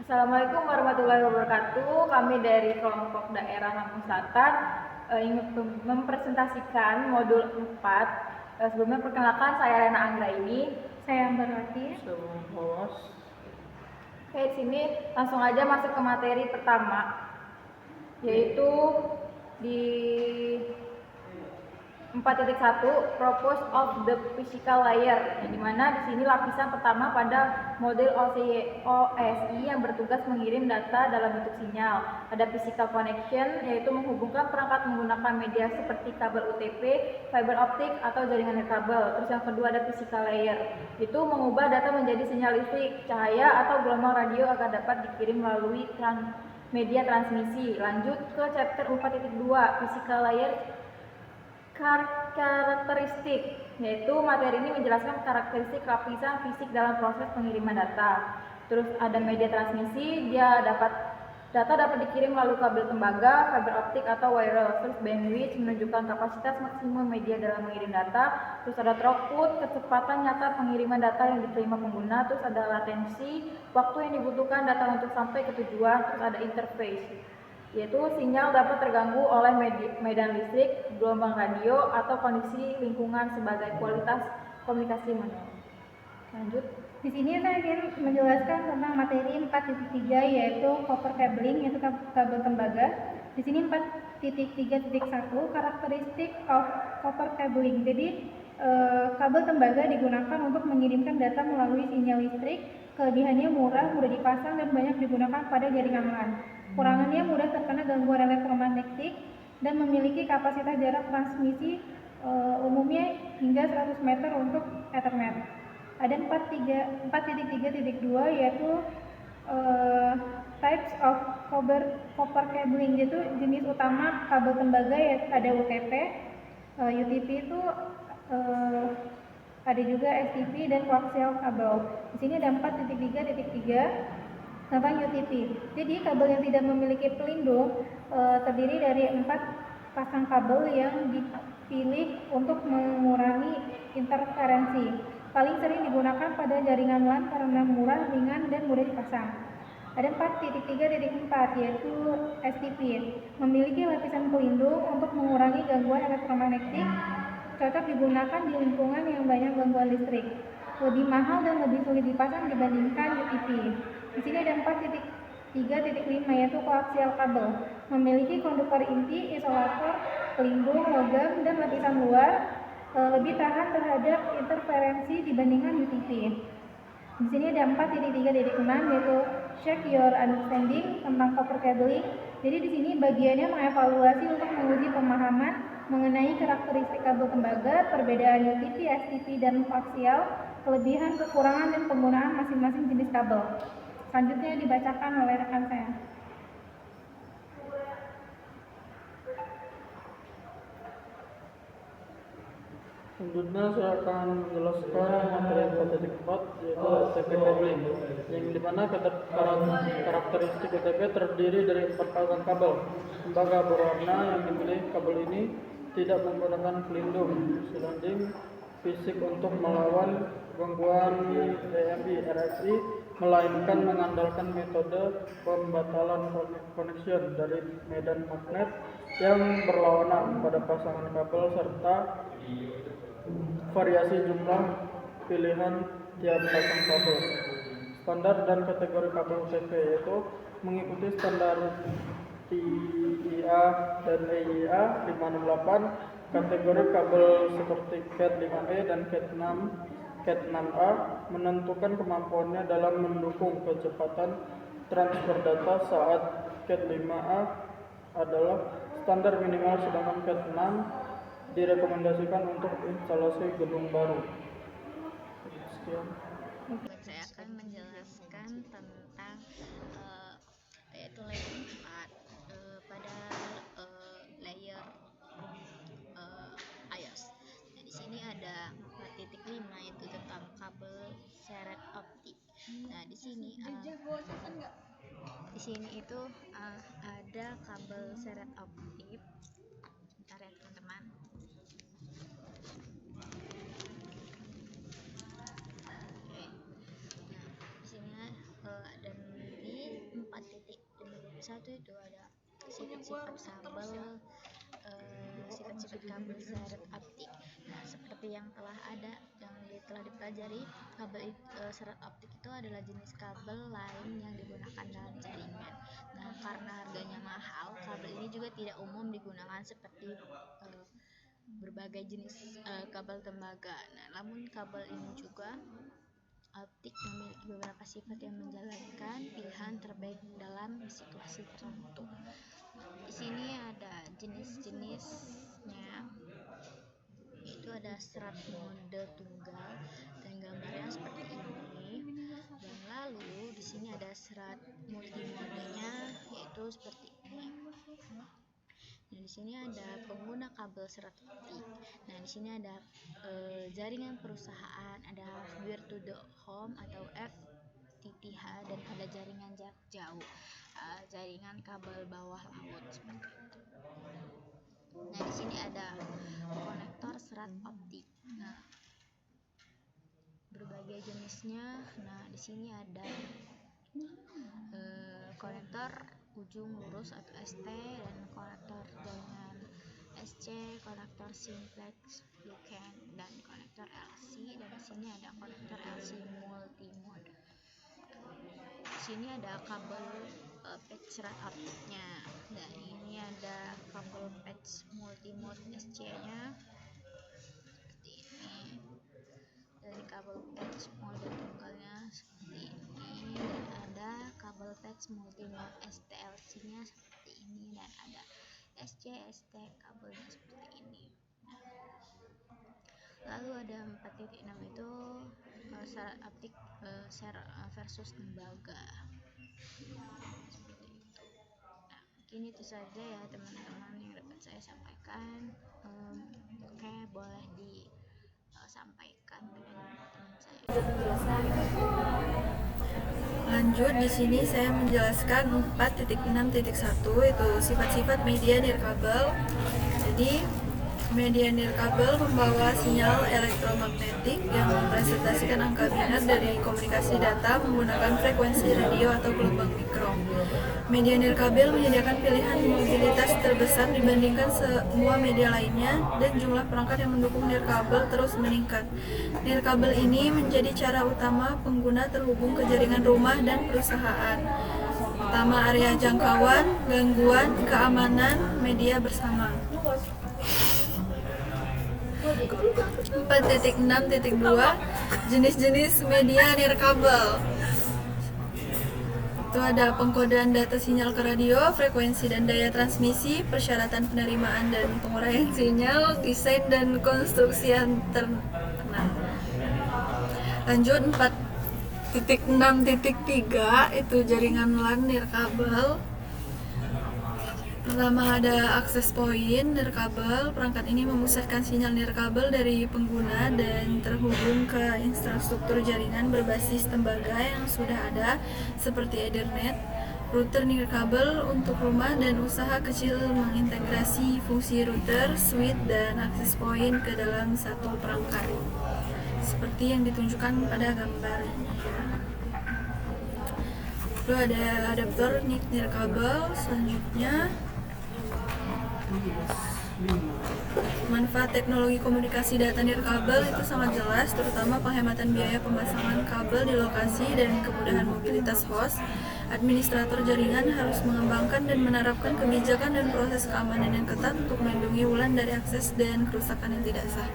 Assalamualaikum warahmatullahi wabarakatuh. Kami dari kelompok daerah Lampung Selatan ingin mempresentasikan modul 4. Sebelumnya perkenalkan, saya Rena Anggraini. Saya Ambar Lati. Oke, di sini langsung aja masuk ke materi pertama, yaitu di 4.1 Purpose of the Physical Layer, yang dimana di sini lapisan pertama pada model OSI yang bertugas mengirim data dalam bentuk sinyal. Ada physical connection, yaitu menghubungkan perangkat menggunakan media seperti kabel UTP, fiber optik atau jaringan kabel. Terus yang kedua ada physical layer, itu mengubah data menjadi sinyal listrik, cahaya atau gelombang radio agar dapat dikirim melalui media transmisi. Lanjut ke chapter 4.2 physical layer karakteristik, yaitu materi ini menjelaskan karakteristik lapisan fisik dalam proses pengiriman data. Terus ada media transmisi, data dapat dikirim melalui kabel tembaga, fiber optik atau wireless. Terus bandwidth menunjukkan kapasitas maksimum media dalam mengirim data. Terus ada throughput, kecepatan nyata pengiriman data yang diterima pengguna. Terus ada latensi, waktu yang dibutuhkan data untuk sampai ke tujuan. Terus ada interface, yaitu sinyal dapat terganggu oleh medan listrik, gelombang radio, atau kondisi lingkungan sebagai kualitas komunikasi manual. Lanjut. Di sini saya ingin menjelaskan tentang materi 4.3, yaitu copper cabling, yaitu kabel tembaga. Di sini 4.3.1 karakteristik of copper cabling. Jadi kabel tembaga digunakan untuk mengirimkan data melalui sinyal listrik. Kelebihannya murah, mudah dipasang, dan banyak digunakan pada jaringan LAN. Kurangannya mudah terkena gangguan elektromagnetik dan memiliki kapasitas jarak transmisi umumnya hingga 100 meter untuk Ethernet. Ada 4.3.2, yaitu types of copper cabling, yaitu jenis utama kabel tembaga, yaitu ada UTP, UTP itu ada juga STP dan koaksial kabel. Di sini ada 4.3.3 tentang UTP. Jadi kabel yang tidak memiliki pelindung terdiri dari 4 pasang kabel yang dipilih untuk mengurangi interferensi. Paling sering digunakan pada jaringan LAN karena murah, ringan, dan mudah dipasang. Ada 4.3.4, yaitu STP, memiliki lapisan pelindung untuk mengurangi gangguan elektromagnetik, cocok digunakan di lingkungan yang banyak gangguan listrik. Lebih mahal dan lebih sulit dipasang dibandingkan UTP. Di sini ada 4.3.5, yaitu koaksial kabel, memiliki konduktor inti, isolator, pelindung, logam, dan lapisan luar, lebih tahan terhadap interferensi dibandingkan UTP. Di sini ada 4.3.6, yaitu check your understanding tentang copper cabling. Jadi di sini bagiannya mengevaluasi untuk menguji pemahaman mengenai karakteristik kabel tembaga, perbedaan UTP, STP, dan koaksial, kelebihan, kekurangan, dan penggunaan masing-masing jenis kabel. Selanjutnya dibacakan oleh rekan saya. Selanjutnya saya akan menjelaskan materi 4.4, yaitu UTP cabling, yang dimana karakteristik UTP terdiri dari 4 pasang kabel tembaga berwarna yang dimiliki kabel ini tidak menggunakan pelindung selonding fisik untuk melawan gangguan EMI RFI, melainkan mengandalkan metode pembatalan connection dari medan magnet yang berlawanan pada pasangan kabel serta variasi jumlah pilihan tiap pasang kabel. Standar dan kategori kabel UTP yaitu mengikuti standar TIA dan EIA 568. Kategori kabel seperti CAT 5E dan CAT 6A menentukan kemampuannya dalam mendukung kecepatan transfer data saat CAT 5A adalah standar minimal, sedangkan CAT 6 direkomendasikan untuk instalasi gedung baru. Sekian. Saya akan menjelaskan tentang yaitu layer 4 pada layer iOS. Nah, di sini ada 4.5, yaitu tentang kabel seret optik. Nah, di sini itu ada kabel seret optik. Bentar ya teman-teman. Oke. Nah, di sini ada memiliki satu itu ada sifat-sifat kabel sifat-sifat kabel seret optik. Nah, seperti yang telah dipelajari, kabel seret optik itu adalah jenis kabel lain yang digunakan dalam jaringan. Nah, karena harganya mahal, kabel ini juga tidak umum digunakan seperti berbagai jenis kabel tembaga. Nah, namun kabel ini juga optik memiliki beberapa sifat yang menjalankan pilihan terbaik dalam situasi tertentu. Di sini ada jenis-jenisnya, yaitu ada serat mode tunggal dan gambarnya seperti ini. Dan lalu di sini ada serat multimodenya, yaitu seperti ini. Nah, di sini ada pengguna kabel serat optik. Nah, di sini ada jaringan perusahaan, ada wire to the home atau FTTH, dan ada jaringan jarak jauh, jaringan kabel bawah laut seperti itu. Nah, di sini ada konektor serat optik. Nah, berbagai jenisnya. Nah, di sini ada konektor ujung lurus atau ST, dan konektor jaringan SC, konektor simplex bukan, dan konektor LC. Dan di sini ada konektor LC multimode. Di sini ada kabel patch serat optiknya. Dan ini ada kabel patch multimode SC-nya seperti ini. Dari kabel patch mode tunggalnya seperti ini, dan ada kabel patch multimode STLC-nya seperti ini, dan ada SC ST kabelnya seperti ini. Lalu ada 4.6 itu serat optik versus tembaga seperti itu. Nah, mungkin itu saja ya teman-teman yang dapat saya sampaikan. Oke, boleh disampaikan dengan teman saya. Lanjut, di sini saya menjelaskan 4.6.1 itu sifat-sifat media nirkabel. Jadi media nirkabel membawa sinyal elektromagnetik yang merepresentasikan angka binar dari komunikasi data menggunakan frekuensi radio atau gelombang mikro. Media nirkabel menyediakan pilihan mobilitas terbesar dibandingkan semua media lainnya, dan jumlah perangkat yang mendukung nirkabel terus meningkat. Nirkabel ini menjadi cara utama pengguna terhubung ke jaringan rumah dan perusahaan. Pertama, area jangkauan, gangguan, keamanan, media bersama. 4.6.2 jenis-jenis media nirkabel. Itu ada pengkodean data sinyal ke radio, frekuensi dan daya transmisi, persyaratan penerimaan dan penguraian sinyal, desain dan konstruksi antena. Lanjut, 4.6.3 itu jaringan LAN nirkabel. Pertama, ada akses point nirkabel. Perangkat ini memusatkan sinyal nirkabel dari pengguna dan terhubung ke infrastruktur jaringan berbasis tembaga yang sudah ada seperti Ethernet. Router nirkabel untuk rumah dan usaha kecil mengintegrasi fungsi router, switch, dan akses point ke dalam satu perangkat, seperti yang ditunjukkan pada gambar ini. Lalu ada adaptor NIC nirkabel. Selanjutnya, manfaat teknologi komunikasi data nirkabel itu sangat jelas, terutama penghematan biaya pemasangan kabel di lokasi dan kemudahan mobilitas host. Administrator jaringan harus mengembangkan dan menerapkan kebijakan dan proses keamanan yang ketat untuk melindungi WLAN dari akses dan kerusakan yang tidak sah.